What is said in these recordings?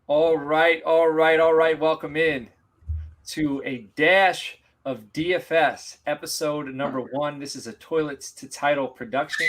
All right. Welcome in to a Dash of DFS, episode number 1. This is a Toilets to Title production.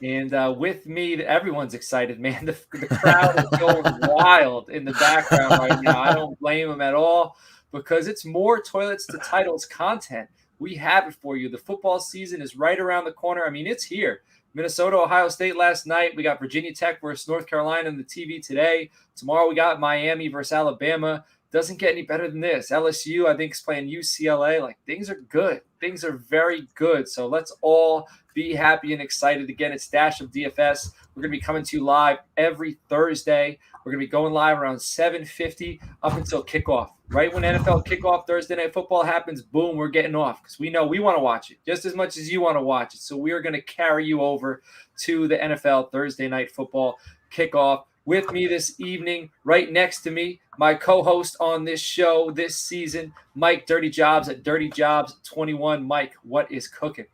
And with me, everyone's excited, man. The crowd is going wild in the background right now. I don't blame them at all because it's more Toilets to Titles content. We have it for you. The football season is right around the corner. I mean, it's here. Minnesota, Ohio State last night. We got Virginia Tech versus North Carolina on the TV today. Tomorrow we got Miami versus Alabama. Doesn't get any better than this. LSU, I think, is playing UCLA. Like, things are good. Things are very good. So let's all be happy and excited. Again, it's Dash of DFS. We're going to be coming to you live every Thursday. We're going to be going live around 7:50 up until kickoff. Right when NFL kickoff Thursday Night Football happens, boom, we're getting off because we know we want to watch it just as much as you want to watch it. So we are going to carry you over to the NFL Thursday Night Football kickoff. With me this evening, right next to me, my co-host on this show this season, Mike Dirty Jobs at Dirty Jobs 21. Mike, what is cooking?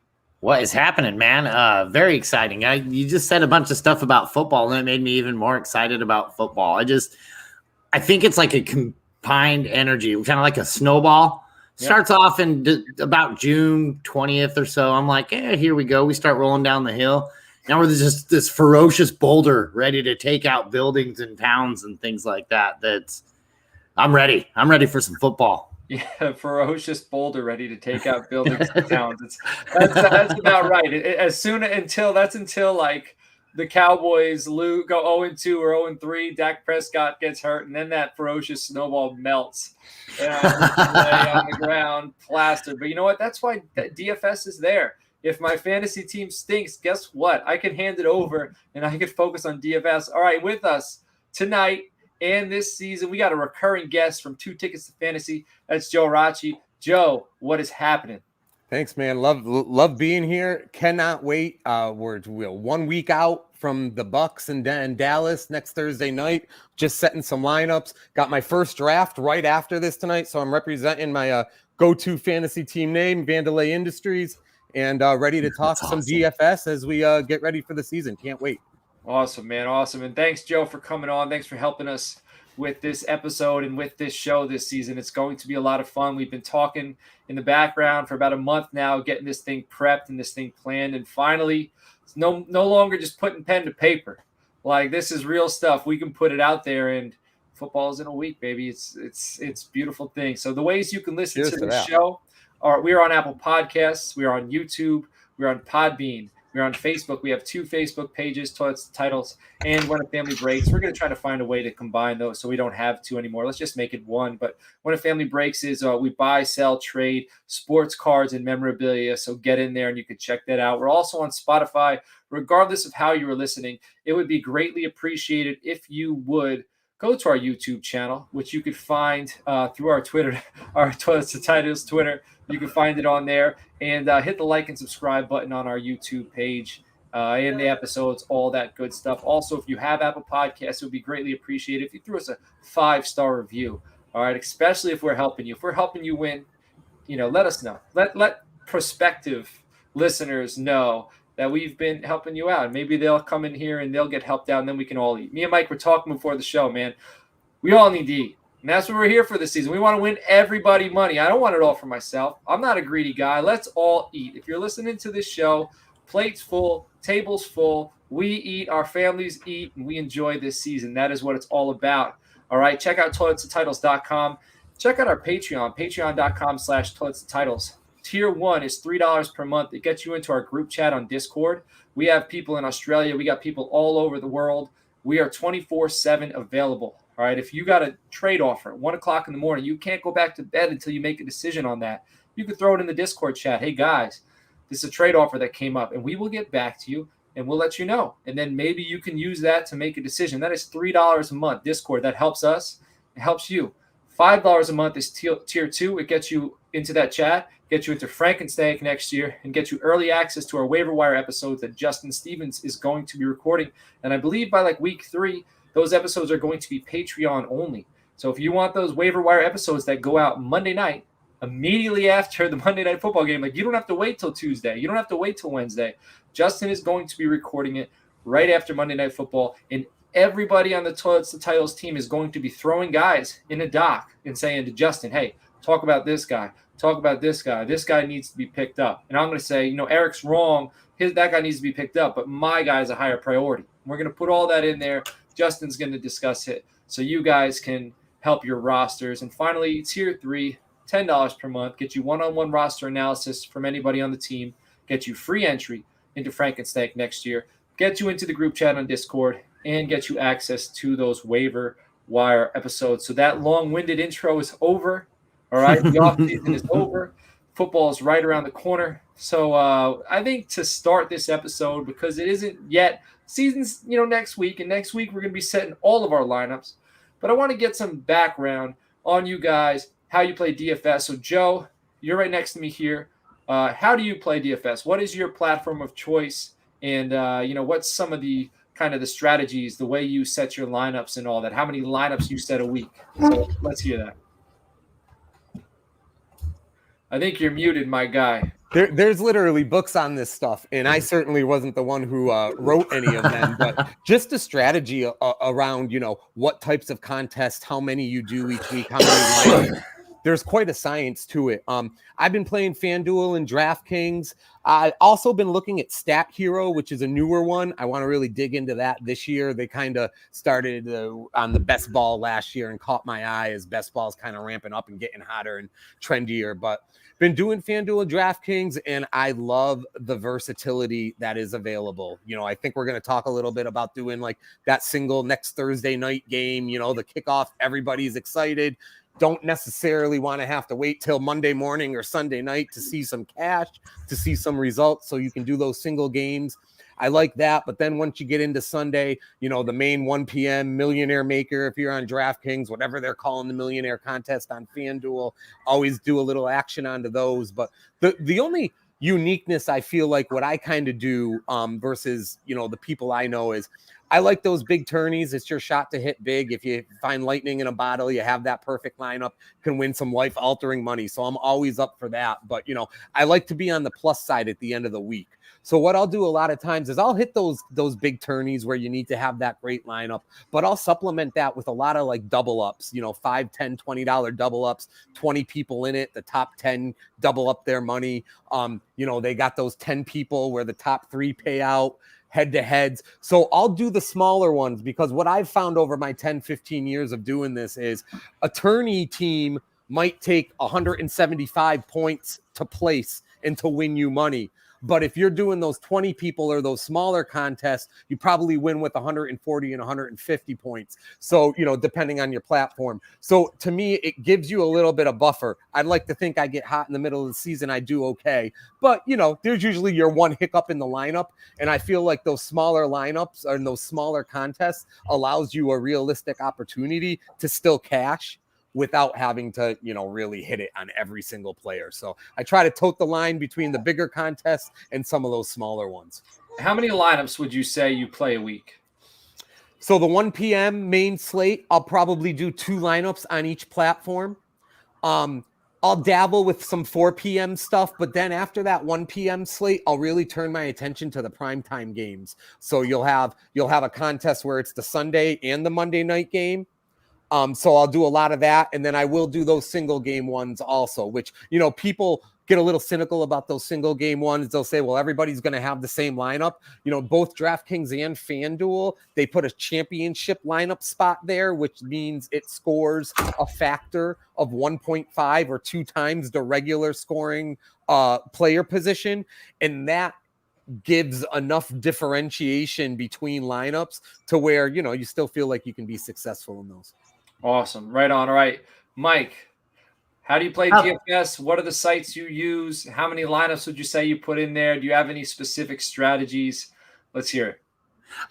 What is happening, man? Very exciting. You just said a bunch of stuff about football, and it made me even more excited about football. I think it's like a combined energy, kind of like a snowball. Starts off in about June 20th or so. I'm like, here we go. We start rolling down the hill. Now we're just this ferocious boulder ready to take out buildings and towns and things like that. I'm ready. I'm ready for some football. Yeah, ferocious boulder ready to take out buildings and towns. That's about right. Until like the Cowboys go 0-2 or 0-3, Dak Prescott gets hurt, and then that ferocious snowball melts on the ground, plastered. But you know what? That's why DFS is there. If my fantasy team stinks, guess what? I can hand it over and I can focus on DFS. All right, with us tonight and this season, we got a recurring guest from 2 Tickets to Fantasy. That's Joe Racci. Joe, what is happening? Thanks, man. Love being here. Cannot wait. We're 1 week out from the Bucks and Dallas next Thursday night. Just setting some lineups. Got my first draft right after this tonight, so I'm representing my go-to fantasy team name, Vandalay Industries. And ready to talk some DFS as we get ready for the season. Can't wait. Awesome, man. Awesome. And thanks, Joe, for coming on. Thanks for helping us with this episode and with this show this season. It's going to be a lot of fun. We've been talking in the background for about a month now, getting this thing prepped and this thing planned. And finally, it's no longer just putting pen to paper. Like, this is real stuff. We can put it out there, and football's in a week, baby. It's a beautiful thing. So the ways you can listen to the show. We are on Apple Podcasts. We are on YouTube. We're on Podbean. We're on Facebook. We have 2 Facebook pages, Toilets to Titles, and When a Family Breaks. We're going to try to find a way to combine those so we don't have 2 anymore. Let's just make it 1. But When a Family Breaks is we buy, sell, trade sports cards and memorabilia. So get in there and you can check that out. We're also on Spotify. Regardless of how you are listening, it would be greatly appreciated if you would go to our YouTube channel, which you could find through our Twitter, our Toilets to Titles Twitter. You can find it on there, and hit the like and subscribe button on our YouTube page and the episodes, all that good stuff. Also, if you have Apple Podcasts, it would be greatly appreciated if you threw us a 5-star review. All right, especially if we're helping you. If we're helping you win, let us know. Let prospective listeners know that we've been helping you out. Maybe they'll come in here and they'll get helped out, and then we can all eat. Me and Mike were talking before the show, man. We all need to eat. And that's what we're here for this season. We want to win everybody money. I don't want it all for myself. I'm not a greedy guy. Let's all eat. If you're listening to this show, plates full, tables full, we eat, our families eat, and we enjoy this season. That is what it's all about. All right, check out toiletstotitles.com. Check out our Patreon, patreon.com/toiletstotitles. Tier 1 is $3 per month. It gets you into our group chat on Discord. We have people in Australia. We got people all over the world. We are 24/7 available. All right, if you got a trade offer at 1 o'clock in the morning, you can't go back to bed until you make a decision on that. You can throw it in the Discord chat. Hey, guys, this is a trade offer that came up, and we will get back to you, and we'll let you know. And then maybe you can use that to make a decision. That is $3 a month, Discord. That helps us. It helps you. $5 a month is tier 2. It gets you into that chat, gets you into Frankenstein next year, and gets you early access to our waiver wire episodes that Justin Stevens is going to be recording. And I believe by like week 3, those episodes are going to be Patreon only. So if you want those waiver wire episodes that go out Monday night, immediately after the Monday Night Football game, like, you don't have to wait till Tuesday. You don't have to wait till Wednesday. Justin is going to be recording it right after Monday Night Football. And everybody on the Toilets to Titles team is going to be throwing guys in a dock and saying to Justin, hey, talk about this guy. Talk about this guy. This guy needs to be picked up. And I'm going to say, Eric's wrong. That guy needs to be picked up, but my guy is a higher priority. We're going to put all that in there. Justin's going to discuss it so you guys can help your rosters. And finally, Tier 3, $10 per month, get you one-on-one roster analysis from anybody on the team, get you free entry into Frankensteak next year, get you into the group chat on Discord, and get you access to those waiver wire episodes. So that long-winded intro is over. All right, the offseason is over. Football is right around the corner. So I think to start this episode, because it isn't yet season's, next week, and next week we're going to be setting all of our lineups. But I want to get some background on you guys, how you play DFS. So Joe, you're right next to me here. How do you play DFS? What is your platform of choice? And, what's some of the kind of the strategies, the way you set your lineups and all that? How many lineups you set a week? So let's hear that. I think you're muted, my guy. There's literally books on this stuff, and I certainly wasn't the one who wrote any of them, but just a strategy around, what types of contests, how many you do each week, how many lineups. There's quite a science to it. I've been playing FanDuel and DraftKings. I've also been looking at Stat Hero, which is a newer one. I want to really dig into that this year. They kind of started on the best ball last year and caught my eye as best ball is kind of ramping up and getting hotter and trendier. But been doing FanDuel and DraftKings, and I love the versatility that is available. I think we're going to talk a little bit about doing like that single next Thursday night game, the kickoff. Everybody's excited. Don't necessarily want to have to wait till Monday morning or Sunday night to see some cash, to see some results. So you can do those single games. I like that. But then once you get into Sunday, the main 1 p.m. Millionaire Maker, if you're on DraftKings, whatever they're calling the millionaire contest on FanDuel, always do a little action onto those. But the only uniqueness I feel like what I kind of do versus, the people I know is I like those big tourneys. It's your shot to hit big. If you find lightning in a bottle, you have that perfect lineup, can win some life-altering money. So I'm always up for that. But, I like to be on the plus side at the end of the week. So what I'll do a lot of times is I'll hit those big tourneys where you need to have that great lineup, but I'll supplement that with a lot of like double ups, $5, $10, $20 double ups, 20 people in it. The top 10 double up their money. They got those 10 people where the top 3 pay out. Head-to-heads. So I'll do the smaller ones because what I've found over my 10, 15 years of doing this is a tourney team might take 175 points to place and to win you money. But if you're doing those 20 people or those smaller contests, you probably win with 140 and 150 points. So, depending on your platform. So to me, it gives you a little bit of buffer. I'd like to think I get hot in the middle of the season. I do okay. But, there's usually your one hiccup in the lineup. And I feel like those smaller lineups and those smaller contests allows you a realistic opportunity to still cash without having to, really hit it on every single player. So I try to tote the line between the bigger contests and some of those smaller ones. How many lineups would you say you play a week? So the 1 p.m. main slate, I'll probably do 2 lineups on each platform. I'll dabble with some 4 p.m. stuff, but then after that 1 p.m. slate, I'll really turn my attention to the primetime games. So you'll have a contest where it's the Sunday and the Monday night game. So I'll do a lot of that. And then I will do those single game ones also, which, people get a little cynical about those single game ones. They'll say, well, everybody's going to have the same lineup. Both DraftKings and FanDuel, they put a championship lineup spot there, which means it scores a factor of 1.5 or 2 times the regular scoring player position. And that gives enough differentiation between lineups to where, you still feel like you can be successful in those. Awesome. Right on. All right. Mike, how do you play DFS? What are the sites you use? How many lineups would you say you put in there? Do you have any specific strategies? Let's hear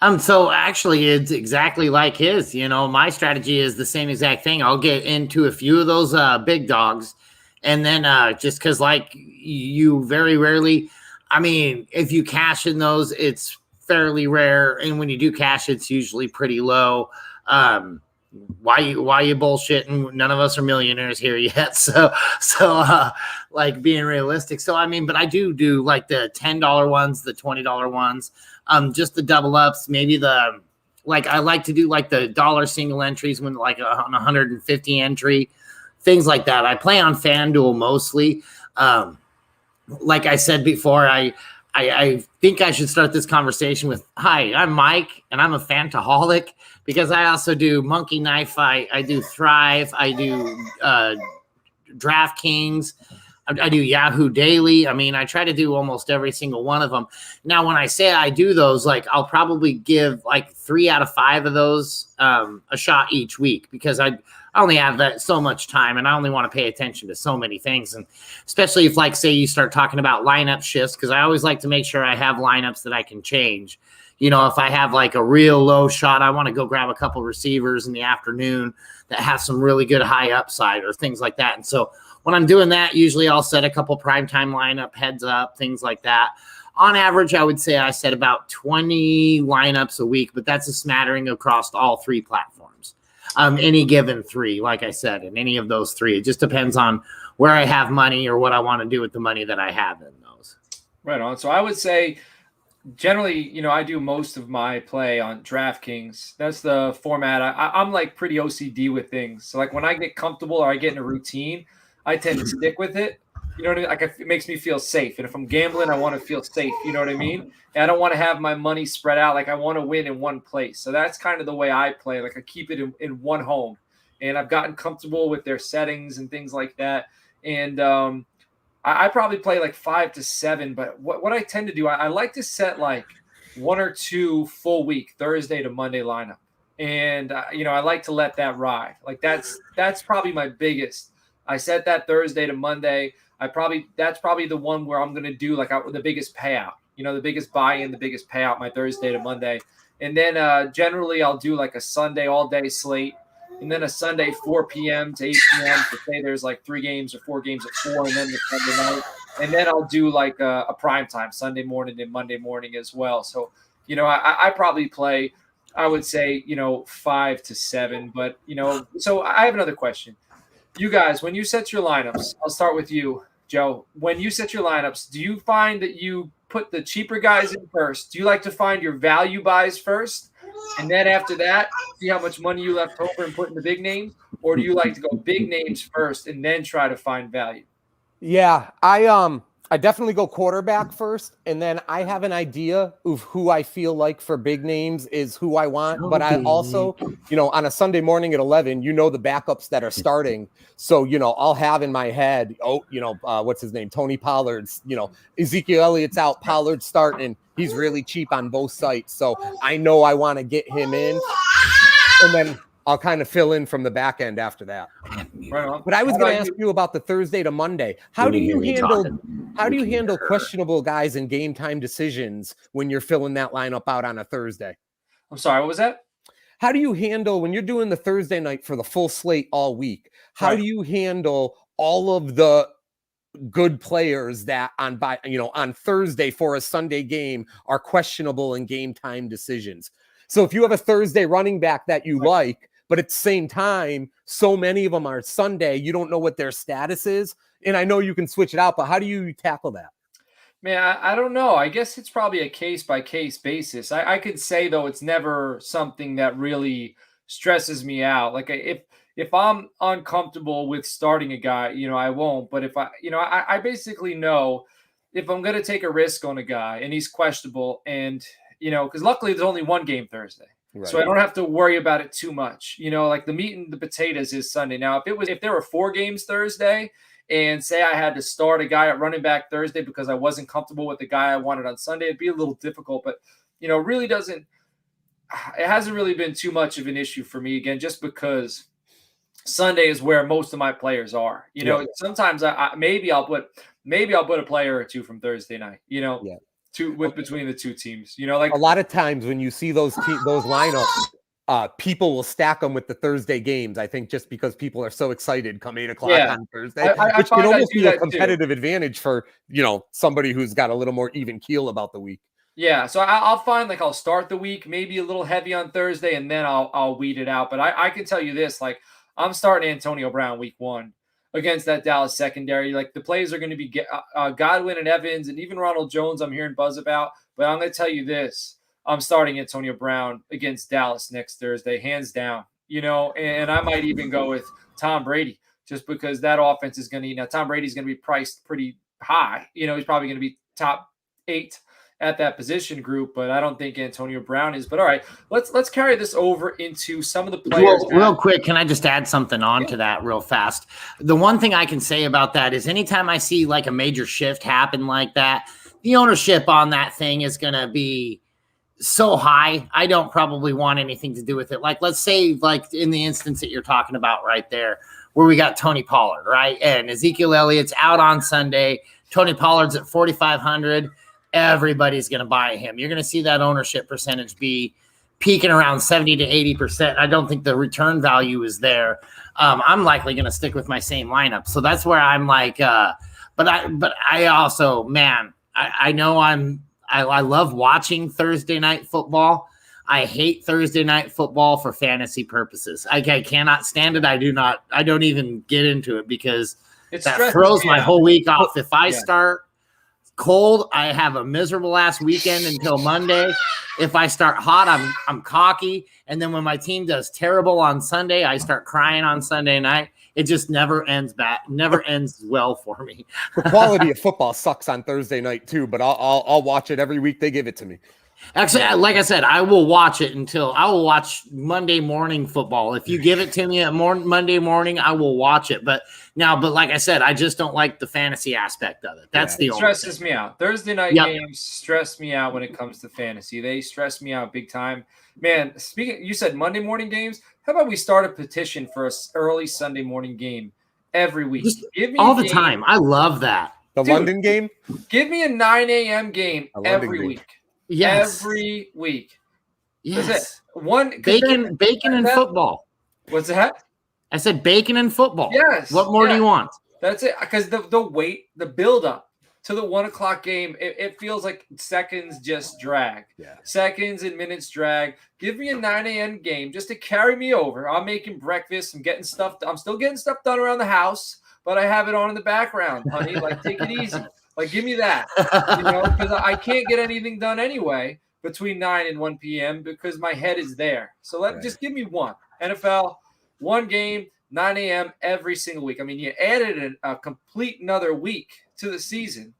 it. So actually it's exactly like his, my strategy is the same exact thing. I'll get into a few of those big dogs. And then just cause like you very rarely, if you cash in those, it's fairly rare. And when you do cash, it's usually pretty low. Why you bullshitting? None of us are millionaires here yet. So like being realistic. So, but I do like the $10 ones, the $20 ones, just the double ups, maybe the like I like to do like the dollar single entries when like on 150 entry, things like that. I play on FanDuel mostly. Like I said before, I think I should start this conversation with, hi, I'm Mike, and I'm a Fantaholic, because I also do Monkey Knife, I do Thrive, I do DraftKings, I do Yahoo Daily. I mean, I try to do almost every single one of them. Now, when I say I do those, like I'll probably give like 3 out of 5 of those a shot each week, because I only have that so much time, and I only want to pay attention to so many things. And especially if, like, say you start talking about lineup shifts, because I always like to make sure I have lineups that I can change. You know, if I have like a real low shot, I want to go grab a couple receivers in the afternoon that have some really good high upside or things like that. And so when I'm doing that, usually I'll set a couple primetime lineup, heads up, things like that. On average, I would say I set about 20 lineups a week, but that's a smattering across all 3 platforms. Any given 3, like I said, in any of those 3. It just depends on where I have money or what I want to do with the money that I have in those. Right on. So I would say generally, you know, I do most of my play on DraftKings. That's the format. I'm like pretty OCD with things. So like when I get comfortable or I get in a routine, I tend to stick with it. You know what I mean? Like it makes me feel safe. And if I'm gambling, I want to feel safe. You know what I mean? And I don't want to have my money spread out. Like I want to win in one place. So that's kind of the way I play. Like I keep it in one home. And I've gotten comfortable with their settings and things like that. And I probably play like 5 to 7. But what I tend to do, I like to set like 1 or 2 full week, Thursday to Monday lineup. And, you know, I like to let that ride. Like that's probably my biggest. I set that Thursday to Monday. That's probably the one where I'm going to do like the biggest payout, you know, the biggest buy-in, the biggest payout, my Thursday to Monday. And then generally I'll do like a Sunday all day slate, and then a Sunday 4 p.m. to 8 p.m. to say there's like 3 games or 4 games at 4, and then the Sunday night. And then I'll do like a prime time Sunday morning and Monday morning as well. So, you know, I probably play, I would say, you know, 5 to 7. But, you know, so I have another question. You guys, when you set your lineups, I'll start with you, Joe. When you set your lineups, do you find that you put the cheaper guys in first? Do you like to find your value buys first? And then after that, see how much money you left over and put in the big names? Or do you like to go big names first and then try to find value? Yeah, I definitely go quarterback first, and then I have an idea of who I feel like for big names is who I want. But I also, you know, on a Sunday morning at 11, you know, the backups that are starting. So, you know, I'll have in my head, what's his name? Tony Pollard's, you know, Ezekiel Elliott's out, Pollard's starting. He's really cheap on both sites. So I know I want to get him in, and then I'll kind of fill in from the back end after that. Right on. But I was going to ask you about the Thursday to Monday. How do you handle questionable guys in game time decisions when you're filling that lineup out on a Thursday? I'm sorry, what was that? How do you handle when you're doing the Thursday night for the full slate all week? How do you handle all of the good players that on Thursday for a Sunday game are questionable in game time decisions? So if you have a Thursday running back that you like, but at the same time, so many of them are Sunday, you don't know what their status is. And I know you can switch it out, but how do you tackle that? Man, I don't know. I guess it's probably a case-by-case basis. I could say, though, it's never something that really stresses me out. Like if I'm uncomfortable with starting a guy, you know, I won't. But if I basically know if I'm going to take a risk on a guy and he's questionable, and, you know, because luckily there's only one game Thursday. Right. So I don't have to worry about it too much. You know, like the meat and the potatoes is Sunday. Now, if there were 4 games Thursday, and say I had to start a guy at running back Thursday because I wasn't comfortable with the guy I wanted on Sunday, it'd be a little difficult. But, you know, it hasn't really been too much of an issue for me, again, just because Sunday is where most of my players are. You know, sometimes maybe I'll put a player or 2 from Thursday night, you know. Yeah. Between the 2 teams, you know, like a lot of times when you see those lineups, people will stack them with the Thursday games. I think just because people are so excited come 8 o'clock on Thursday, which can almost be a competitive advantage for, you know, somebody who's got a little more even keel about the week. Yeah, so I'll find like I'll start the week maybe a little heavy on Thursday, and then I'll weed it out. But I can tell you this, like I'm starting Antonio Brown week 1 against that Dallas secondary. Like the plays are going to be Godwin and Evans and even Ronald Jones I'm hearing buzz about. But I'm going to tell you this. I'm starting Antonio Brown against Dallas next Thursday, hands down. And I might even go with Tom Brady just because that offense is going to, Tom Brady's going to be priced pretty high. He's probably going to be top 8 at that position group, but I don't think Antonio Brown is. But all right, let's carry this over into some of the players. Real quick, can I just add something on to that real fast? The one thing I can say about that is anytime I see like a major shift happen like that, the ownership on that thing is going to be so high. I don't probably want anything to do with it. Like, let's say like in the instance that you're talking about right there, where we got Tony Pollard, right? And Ezekiel Elliott's out on Sunday. Tony Pollard's at 4,500. Everybody's going to buy him. You're going to see that ownership percentage be peaking around 70 to 80%. I don't think the return value is there. I'm likely going to stick with my same lineup. So that's where I'm like, but I also, man, I know I love watching Thursday night football. I hate Thursday night football for fantasy purposes. I cannot stand it. I don't even get into it because that throws my whole week off. If I start cold, I have a miserable ass weekend until Monday. If I start hot, I'm cocky. And then when my team does terrible on Sunday, I start crying on Sunday night. It just never ends well for me. The quality of football sucks on Thursday night too, but I'll watch it every week they give it to me. Actually, like I said, I will watch Monday morning football. If you give it to me at Monday morning, I will watch it. But like I said, I just don't like the fantasy aspect of it. That's the only thing. Stresses me out. Thursday night games stress me out when it comes to fantasy. They stress me out big time. Man, you said Monday morning games. How about we start a petition for an early Sunday morning game every week? Give me all the time. I love that. London game? Give me a 9 a.m. game every week. Yes. Every week. Yes. That's it. Bacon and football. What's that? I said bacon and football. Yes. What more do you want? That's it. Because the build up to the 1 o'clock game, it feels like seconds just drag. Yeah. Seconds and minutes drag. Give me a 9 a.m. game just to carry me over. I'm making breakfast. I'm still getting stuff done around the house, but I have it on in the background, honey. Like, take it easy. Like, give me that, because I can't get anything done anyway between 9 and 1 p.m. because my head is there. So just give me one. NFL, one game, 9 a.m. every single week. I mean, you added a complete another week to the season.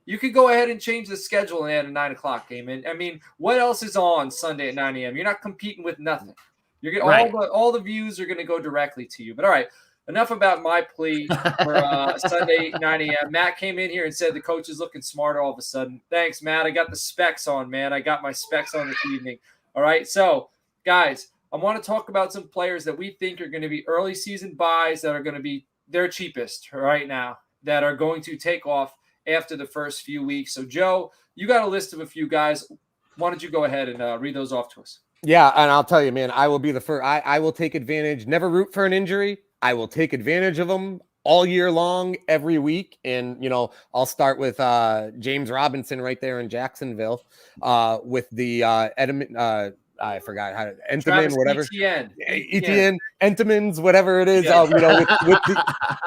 You could go ahead and change the schedule and add a 9 o'clock game. And, I mean, what else is on Sunday at 9 a.m.? You're not competing with nothing. You're getting all the views are going to go directly to you. But, all right. Enough about my plea for Sunday 9 a.m. Matt came in here and said the coach is looking smart all of a sudden. Thanks, Matt. I got the specs on, man. I got my specs on this evening. All right. So, guys, I want to talk about some players that we think are going to be early season buys that are going to be their cheapest right now that are going to take off after the first few weeks. So, Joe, you got a list of a few guys. Why don't you go ahead and read those off to us? Yeah, and I'll tell you, man, I will be the first. I will take advantage. Never root for an injury. I will take advantage of them all year long, every week. And, I'll start with James Robinson right there in Jacksonville with the Edmund. I forgot how to Entenmann, whatever. Etienne, Entenmann's, whatever it is. Yeah.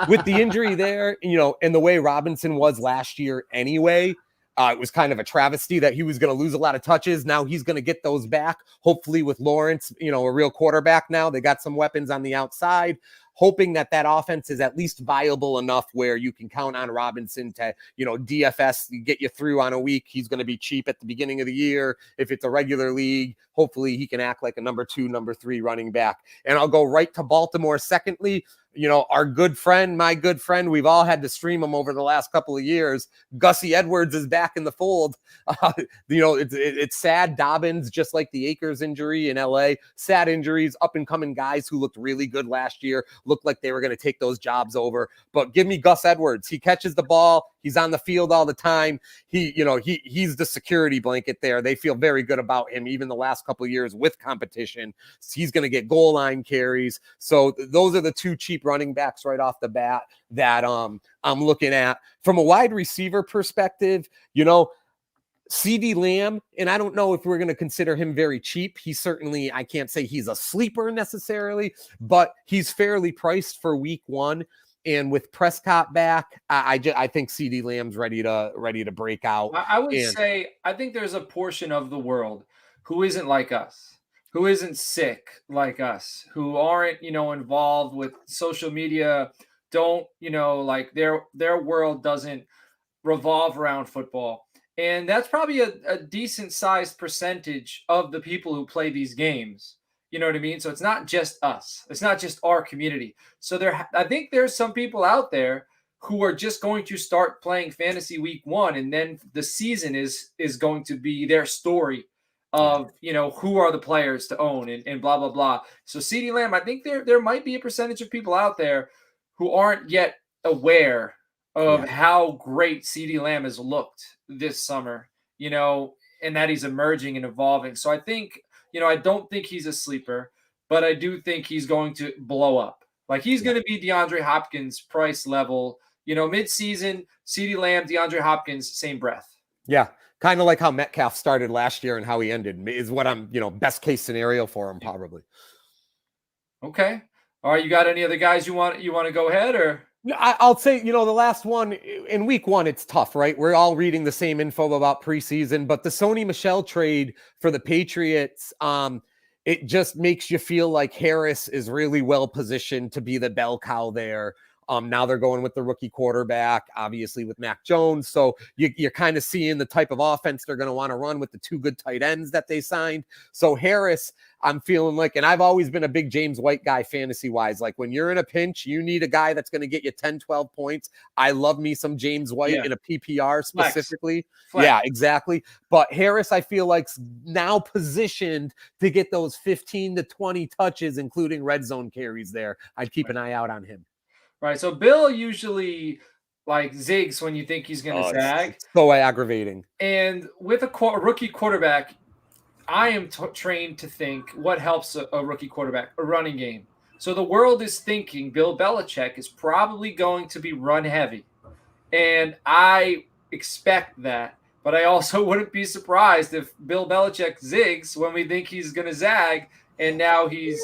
With the injury there, and the way Robinson was last year anyway. It was kind of a travesty that he was going to lose a lot of touches. Now he's going to get those back, hopefully with Lawrence, a real quarterback now. They got some weapons on the outside, hoping that offense is at least viable enough where you can count on Robinson to, DFS, get you through on a week. He's going to be cheap at the beginning of the year. If it's a regular league, hopefully he can act like a number 2, number 3 running back. And I'll go right to Baltimore. Secondly, our my good friend, we've all had to stream him over the last couple of years. Gussie Edwards is back in the fold. It's sad. Dobbins, just like the Akers injury in LA, sad injuries, up and coming guys who looked really good last year, looked like they were going to take those jobs over. But give me Gus Edwards. He catches the ball. He's on the field all the time. He's the security blanket there. They feel very good about him, even the last couple of years with competition. He's going to get goal line carries. So those are the 2 cheap running backs right off the bat that I'm looking at. From a wide receiver perspective, CeeDee Lamb, and I don't know if we're going to consider him very cheap. He's certainly, I can't say he's a sleeper necessarily, but he's fairly priced for week 1. And with Prescott back, I think CeeDee Lamb's ready to break out. I would say I think there's a portion of the world who isn't like us, who isn't sick like us, who aren't, involved with social media, don't, like their world doesn't revolve around football. And that's probably a decent sized percentage of the people who play these games. You know what I mean? So it's not just us. It's not just our community. So I think there's some people out there who are just going to start playing fantasy week 1, and then the season is going to be their story of, who are the players to own and blah, blah, blah. So CeeDee Lamb, I think there might be a percentage of people out there who aren't yet aware of how great CeeDee Lamb has looked this summer, and that he's emerging and evolving. So I think, I don't think he's a sleeper, but I do think he's going to blow up. Like he's going to be DeAndre Hopkins price level, mid-season, CeeDee Lamb, DeAndre Hopkins, same breath. Yeah. Kind of like how Metcalf started last year and how he ended is what I'm, best case scenario for him probably. Okay. All right. You got any other guys you want to go ahead or? I'll say, the last one in week 1, it's tough, right? We're all reading the same info about preseason, but the Sony Michel trade for the Patriots, it just makes you feel like Harris is really well positioned to be the bell cow there. Now they're going with the rookie quarterback, obviously with Mac Jones. So you're kind of seeing the type of offense they're going to want to run with the 2 good tight ends that they signed. So Harris, I'm feeling like, and I've always been a big James White guy fantasy wise. Like when you're in a pinch, you need a guy that's going to get you 10, 12 points. I love me some James White in a PPR specifically. Flex. Yeah, exactly. But Harris, I feel like now positioned to get those 15 to 20 touches, including red zone carries there. I'd keep an eye out on him. Right. So Bill usually like zigs when you think he's going to zag. It's so aggravating. And with a rookie quarterback, I am trained to think what helps a rookie quarterback, a running game. So the world is thinking Bill Belichick is probably going to be run heavy. And I expect that. But I also wouldn't be surprised if Bill Belichick zigs when we think he's going to zag and now he's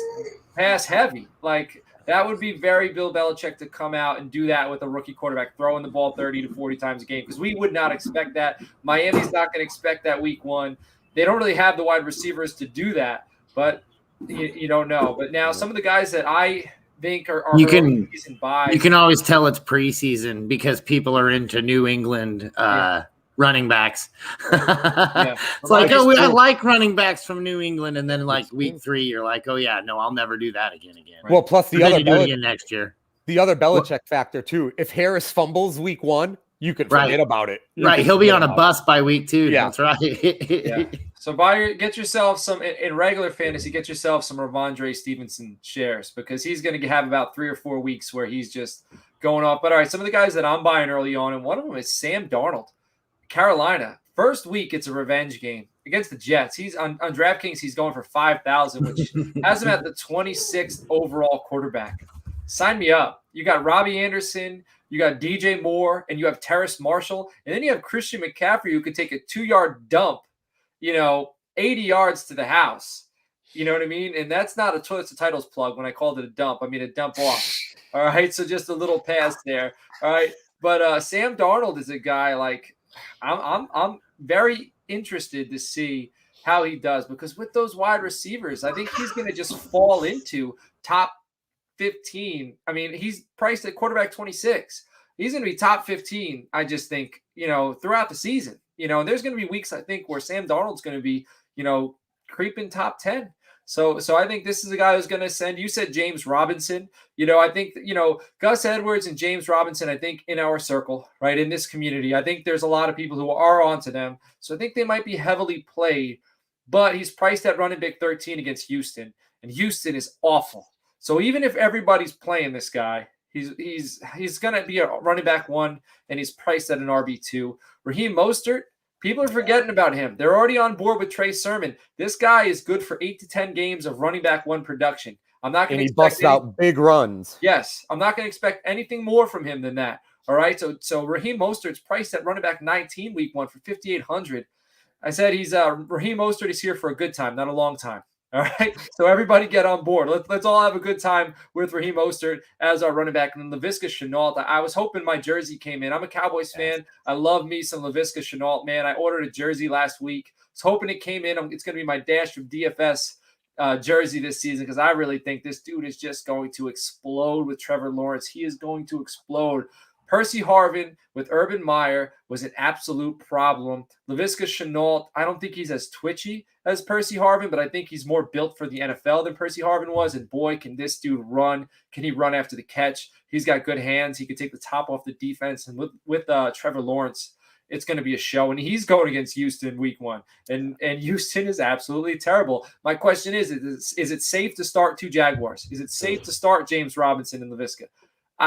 pass heavy. Like, that would be very Bill Belichick to come out and do that with a rookie quarterback, throwing the ball 30 to 40 times a game, because we would not expect that. Miami's not going to expect that week 1. They don't really have the wide receivers to do that, but you don't know. But now some of the guys that I think are you can always tell it's preseason because people are into New England running backs. It's like, I like running backs from New England, and then like week 3, you're like, oh yeah, no, I'll never do that again. Well, plus the other do it again next year. The other Belichick factor too. If Harris fumbles week 1, you can forget about it. He'll be on a bus by week 2. Yeah. That's right. So get yourself some in regular fantasy. Get yourself some Ramondre Stevenson shares because he's going to have about 3 or 4 weeks where he's just going off. But all right, some of the guys that I'm buying early on, and one of them is Sam Darnold. Carolina, first week, it's a revenge game against the Jets. He's on DraftKings. He's going for 5,000, which has him at the 26th overall quarterback. Sign me up. You got Robbie Anderson, you got DJ Moore, and you have Terrace Marshall, and then you have Christian McCaffrey who could take a 2-yard dump, 80 yards to the house. You know what I mean? And that's not a Toilets and Titles plug when I called it a dump. I mean a dump off. All right, so just a little pass there. All right, but Sam Darnold is a guy like. I'm very interested to see how he does because with those wide receivers, I think he's going to just fall into top 15. I mean, he's priced at quarterback 26. He's going to be top 15. I just think, throughout the season, and there's going to be weeks, I think, where Sam Darnold's going to be, creeping top 10. So I think this is a guy who's going to send. You said James Robinson. I think Gus Edwards and James Robinson. I think in our circle, right in this community, I think there's a lot of people who are onto them. So I think they might be heavily played. But he's priced at running back 13 against Houston, and Houston is awful. So even if everybody's playing this guy, he's going to be a running back 1, and he's priced at an RB2. Raheem Mostert. People are forgetting about him. They're already on board with Trey Sermon. This guy is good for 8 to 10 games of running back 1 production. I'm not going to expect busts out big runs. Yes, I'm not going to expect anything more from him than that. All right, so Raheem Mostert's priced at running back 19 week 1 for $5,800. I said Raheem Mostert is here for a good time, not a long time. All right, so everybody get on board. Let's all have a good time with Raheem Mostert as our running back. And then Laviska Shenault, I was hoping my jersey came in. I'm a Cowboys fan. I love me some Laviska Shenault, man. I ordered a jersey last week, was hoping it came in. It's going to be my Dash of DFS jersey this season because I really think this dude is just going to explode with Trevor Lawrence. He is going to explode. Percy Harvin with Urban Meyer was an absolute problem. Laviska Shenault, I don't think he's as twitchy as Percy Harvin, but I think he's more built for the NFL than Percy Harvin was. And boy, can this dude run. Can he run after the catch? He's got good hands. He can take the top off the defense. And with Trevor Lawrence, it's going to be a show. And he's going against Houston week 1. And Houston is absolutely terrible. My question is it safe to start 2 Jaguars? Is it safe to start James Robinson and Laviska?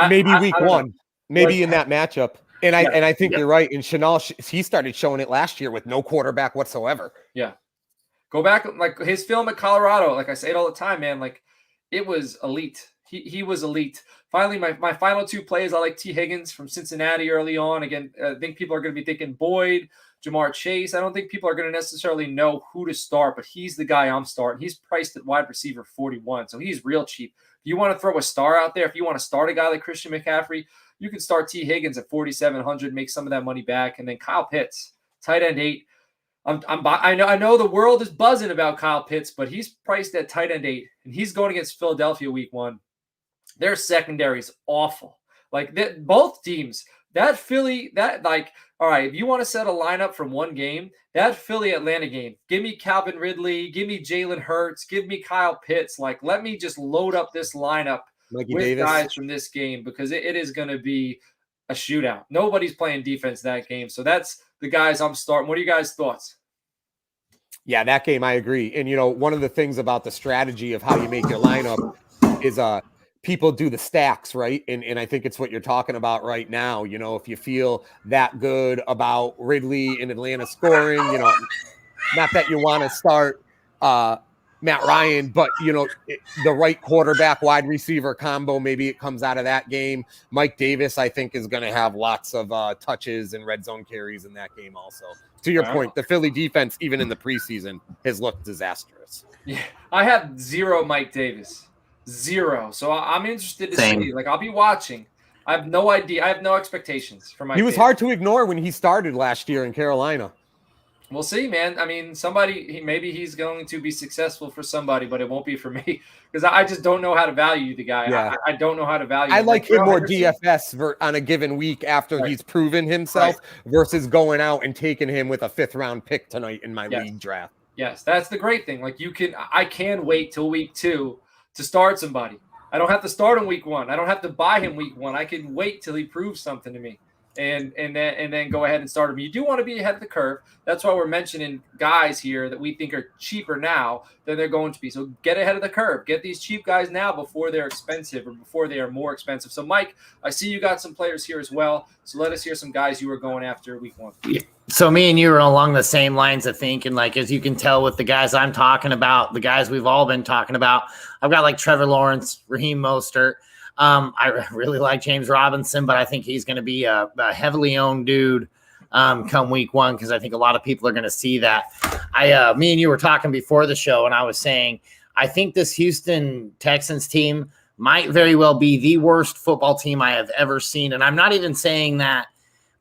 Maybe week 1. Maybe in that matchup. And I think you're right. And Chanel, he started showing it last year with no quarterback whatsoever. Yeah. Go back, like his film at Colorado, like I say it all the time, man, like it was elite. He was elite. Finally, my final 2 plays, I like T. Higgins from Cincinnati early on. Again, I think people are going to be thinking Boyd, Jamar Chase. I don't think people are going to necessarily know who to start, but he's the guy I'm starting. He's priced at wide receiver 41, so he's real cheap. If you want to throw a star out there, if you want to start a guy like Christian McCaffrey, you can start T. Higgins at 4,700, make some of that money back, and then Kyle Pitts, tight end 8. I know the world is buzzing about Kyle Pitts, but he's priced at tight end 8, and he's going against Philadelphia week 1. Their secondary is awful. Like both teams, all right, if you want to set a lineup from one game, that Philly Atlanta game, give me Calvin Ridley, give me Jalen Hurts, give me Kyle Pitts. Like, let me just load up this lineup with Davis. Guys from this game because it is going to be a shootout. Nobody's playing defense that game. So that's the guys I'm starting. What are you guys' thoughts? Yeah, that game, I agree. And, one of the things about the strategy of how you make your lineup is people do the stacks, right? And I think it's what you're talking about right now. If you feel that good about Ridley in Atlanta scoring, not that you want to start Matt Ryan, but, the right quarterback wide receiver combo, maybe it comes out of that game. Mike Davis, I think, is going to have lots of touches and red zone carries in that game also. To your point, the Philly defense, even in the preseason, has looked disastrous. Yeah, I have 0 Mike Davis. 0. So I'm interested to see. Like, I'll be watching. I have no idea. I have no expectations for Mike Davis. He was hard to ignore when he started last year in Carolina. We'll see, man. I mean, maybe he's going to be successful for somebody, but it won't be for me because I just don't know how to value the guy. Yeah. I don't know how to value him. I like him more DFS on a given week after he's proven himself versus going out and taking him with a 5th-round pick tonight in my league draft. Yes, that's the great thing. Like I can wait till week 2 to start somebody. I don't have to start in week 1. I don't have to buy him week 1. I can wait till he proves something to me. And then go ahead and start them. You do want to be ahead of the curve. That's why we're mentioning guys here that we think are cheaper now than they're going to be. So get ahead of the curve. Get these cheap guys now before they're expensive or before they are more expensive. So, Mike, I see you got some players here as well. So let us hear some guys you were going after week 1. Yeah. So me and you are along the same lines of thinking. Like, as you can tell with the guys I'm talking about, the guys we've all been talking about, I've got like Trevor Lawrence, Raheem Mostert. I really like James Robinson, but I think he's going to be a heavily owned dude come week 1 because I think a lot of people are going to see that. Me and you were talking before the show, and I was saying I think this Houston Texans team might very well be the worst football team I have ever seen, and I'm not even saying that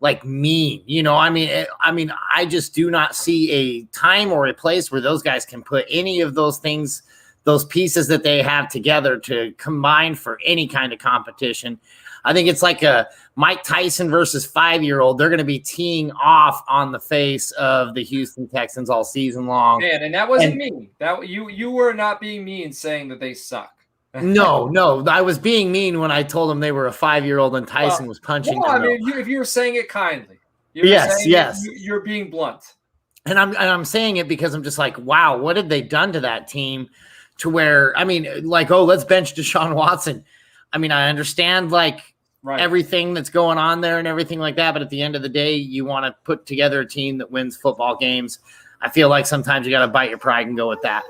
like mean. I just do not see a time or a place where those guys can put any of those things, those pieces that they have together to combine for any kind of competition. I think it's like a Mike Tyson versus 5-year-old. They're going to be teeing off on the face of the Houston Texans all season long. Man, and that wasn't mean. That you were not being mean saying that they suck. No, I was being mean when I told them they were a 5-year-old and Tyson was punching them. I mean, if you were saying it kindly. Yes. You're being blunt. And I'm saying it because I'm just like, wow, what have they done to that team? To where, let's bench Deshaun Watson. I mean, I understand everything that's going on there and everything like that. But at the end of the day, you want to put together a team that wins football games. I feel like sometimes you got to bite your pride and go with that.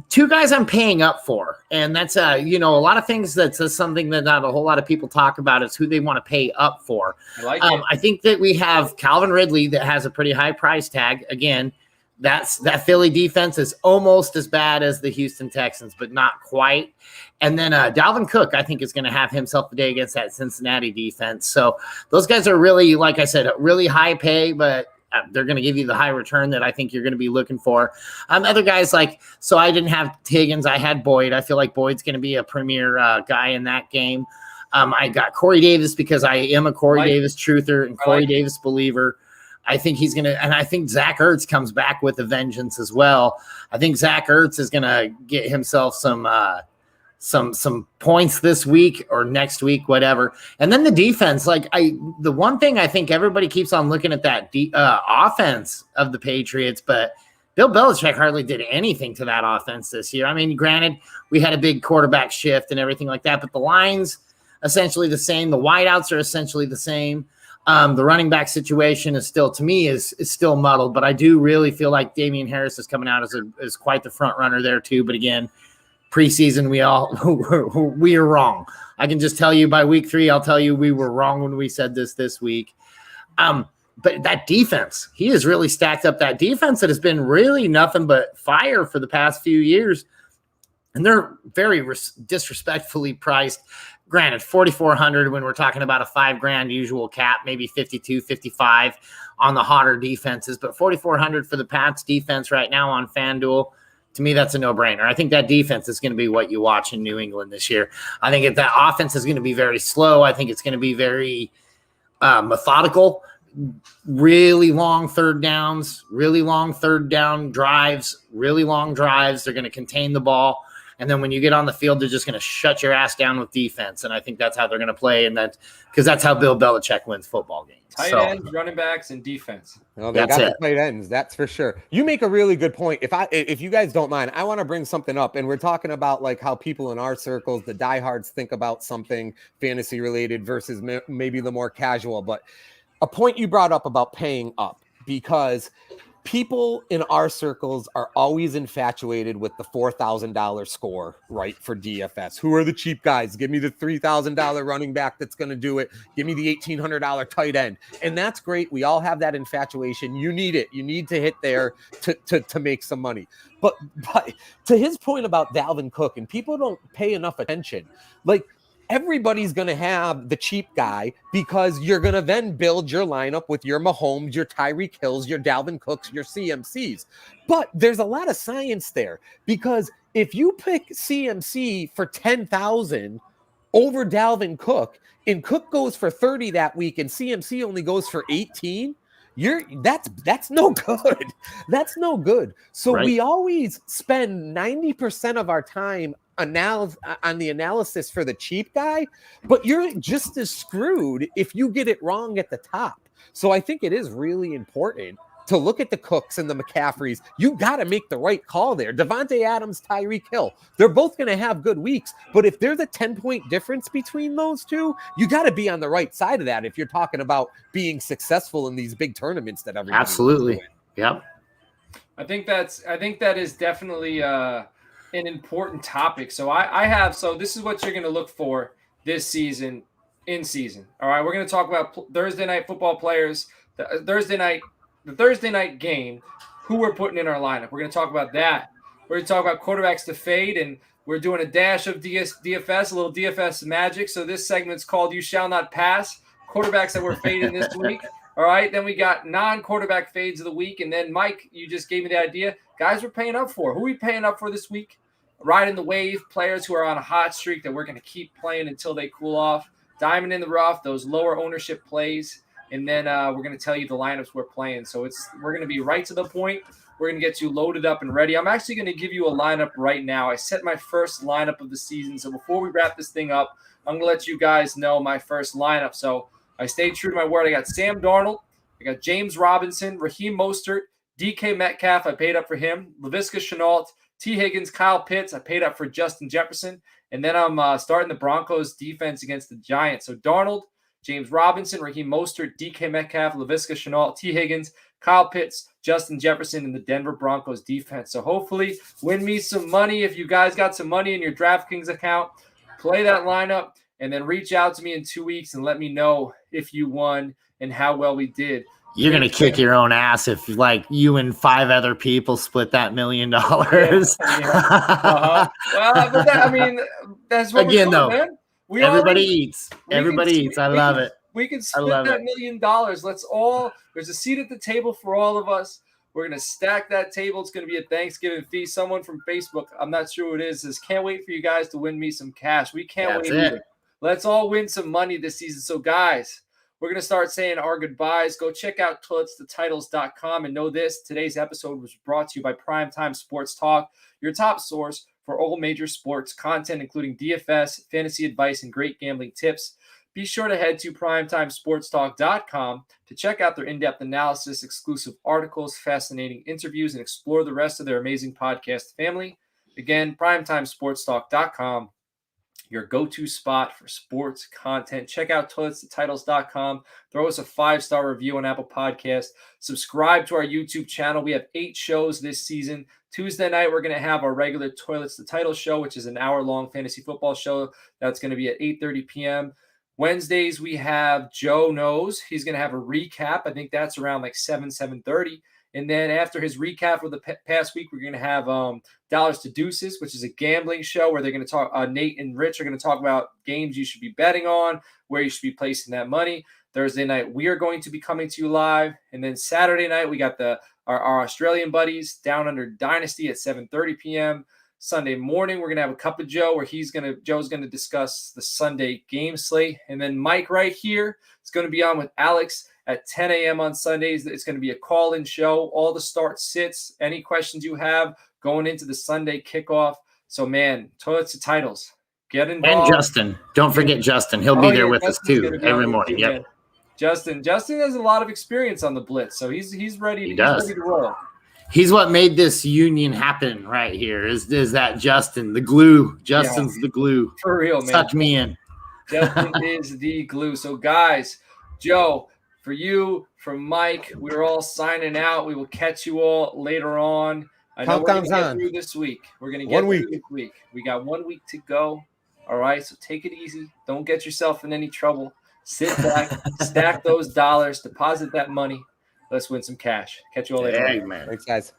2 guys I'm paying up for, and that's a lot of things. That's something that not a whole lot of people talk about is who they want to pay up for. I think that we have Calvin Ridley that has a pretty high price tag. Again, that Philly defense is almost as bad as the Houston Texans, but not quite. And then Dalvin Cook, I think, is going to have himself a day against that Cincinnati defense. So those guys are really, like I said, really high pay, but they're going to give you the high return that I think you're going to be looking for. Other guys so I didn't have Higgins. I had Boyd. I feel like Boyd's going to be a premier guy in that game. I got Corey Davis because I am a Corey Davis truther and Corey Davis believer. I think he's going to, and I think Zach Ertz comes back with a vengeance as well. I think Zach Ertz is going to get himself some points this week or next week, whatever. And then the defense, the one thing I think everybody keeps on looking at that offense of the Patriots, but Bill Belichick hardly did anything to that offense this year. I mean, granted, we had a big quarterback shift and everything like that, but the lines essentially the same. The wideouts are essentially the same. The running back situation is still, to me, is still muddled, but I do really feel like Damian Harris is coming out as quite the front runner there too. But again, preseason, we are wrong. I can just tell you by week 3, I'll tell you we were wrong when we said this week. But that defense, he has really stacked up that defense that has been really nothing but fire for the past few years. And they're very disrespectfully priced. Granted, 4,400 when we're talking about a $5,000 usual cap, maybe 52, 55 on the hotter defenses, but 4,400 for the Pats defense right now on FanDuel. To me, that's a no-brainer. I think that defense is going to be what you watch in New England this year. I think that offense is going to be very slow. I think it's going to be very methodical, really long third downs, really long third down drives, really long drives. They're going to contain the ball. And then when you get on the field, they're just going to shut your ass down with defense. And I think that's how they're going to play. And because that's how Bill Belichick wins football games. Tight ends, running backs, and defense. Well, they got the tight ends, that's for sure. You make a really good point. If you guys don't mind, I want to bring something up. And we're talking about how people in our circles, the diehards, think about something fantasy related versus maybe the more casual. But a point you brought up about paying up, because people in our circles are always infatuated with the $4,000 score, right, for DFS. Who are the cheap guys? Give me the $3,000 running back that's going to do it. Give me the $1,800 tight end. And that's great. We all have that infatuation. You need it. You need to hit there to make some money. But to his point about Dalvin Cook, and people don't pay enough attention, everybody's going to have the cheap guy because you're going to then build your lineup with your Mahomes, your Tyreek Hills, your Dalvin Cooks, your CMCs. But there's a lot of science there, because if you pick CMC for 10,000 over Dalvin Cook, and Cook goes for 30 that week and CMC only goes for 18, that's no good. That's no good. So we always spend 90% of our time on the analysis for the cheap guy, but you're just as screwed if you get it wrong at the top. So I think it is really important to look at the Cooks and the McCaffreys. You got to make the right call there. Devontae Adams, Tyreek Hill, they're both going to have good weeks, but if there's a 10-point difference between those two, you got to be on the right side of that if you're talking about being successful in these big tournaments that everybody absolutely. Yep. I think that is definitely an important topic. So so this is what you're going to look for this season in season. All right. We're going to talk about Thursday night football players, the Thursday night game, who we're putting in our lineup. We're going to talk about that. We're going to talk about quarterbacks to fade, and we're doing a dash of DFS, a little DFS magic. So this segment's called You Shall Not Pass, quarterbacks that we're fading this week. All right. Then we got non-quarterback fades of the week. And then Mike, you just gave me the idea. Guys, we're paying up for. Who are we paying up for this week? Riding the wave, players who are on a hot streak that we're going to keep playing until they cool off. Diamond in the rough, those lower ownership plays. And then we're going to tell you the lineups we're playing. So we're going to be right to the point. We're going to get you loaded up and ready. I'm actually going to give you a lineup right now. I set my first lineup of the season. So before we wrap this thing up, I'm going to let you guys know my first lineup. So I stayed true to my word. I got Sam Darnold. I got James Robinson, Raheem Mostert, DK Metcalf. I paid up for him. Laviska Shenault, T. Higgins, Kyle Pitts. I paid up for Justin Jefferson. And then I'm starting the Broncos defense against the Giants. So Darnold, James Robinson, Raheem Mostert, DK Metcalf, Laviska Shenault, T. Higgins, Kyle Pitts, Justin Jefferson, and the Denver Broncos defense. So hopefully win me some money. If you guys got some money in your DraftKings account, play that lineup and then reach out to me in 2 weeks and let me know if you won and how well we did. You're going to kick your own ass if you and 5 other people split that $1 million. Yeah. Well, but that's what again, we're doing, though. man. Everybody eats. I love it. We can I split love that it. $1 million. There's a seat at the table for all of us. We're going to stack that table. It's going to be a Thanksgiving feast. Someone from Facebook, I'm not sure who it is, says, can't wait for you guys to win me some cash. We can't That's wait it. either. Let's all win some money this season. So, guys, we're going to start saying our goodbyes. Go check out toiletstetitles.com and know this. Today's episode was brought to you by Primetime Sports Talk, your top source for all major sports content, including DFS, fantasy advice, and great gambling tips. Be sure to head to primetimesportstalk.com to check out their in-depth analysis, exclusive articles, fascinating interviews, and explore the rest of their amazing podcast family. Again, primetimesportstalk.com, your go-to spot for sports content. Check out toiletstetitles.com. Throw us a 5-star review on Apple Podcasts. Subscribe to our YouTube channel. We have 8 shows this season. Tuesday night, we're going to have our regular Toilets the Title show, which is an hour-long fantasy football show. That's going to be at 8:30 p.m. Wednesdays, we have Joe Knows. He's going to have a recap. I think that's around like 7:30. And then after his recap of the past week, we're going to have Dollars to Deuces, which is a gambling show where they're going to talk. Nate and Rich are going to talk about games you should be betting on, where you should be placing that money. Thursday night, we are going to be coming to you live. And then Saturday night, we got our Australian buddies, Down Under Dynasty at 7:30 p.m. Sunday morning, we're going to have a cup of Joe where Joe's going to discuss the Sunday game slate. And then Mike right here is going to be on with Alex at 10 a.m. on Sundays. It's going to be a call-in show. All the start sits, any questions you have going into the Sunday kickoff. So, man, Toilets to Titles, get involved. And Justin. Don't forget Justin. He'll be there with us too every morning. Yep. Man. Justin has a lot of experience on the blitz, so he's ready. He's ready to roll. He's what made this union happen right here. Is that Justin, the glue? Justin's the glue. For real, man. Suck me in. Justin is the glue. So, guys, Joe, for you, from Mike, we're all signing out. We will catch you all later on. I know we're going to get through this week. We're going to get through this week. We got 1 week to go. All right, so take it easy. Don't get yourself in any trouble. Sit back, stack those dollars, deposit that money. Let's win some cash. Catch you all later. Hey, man. Thanks, guys.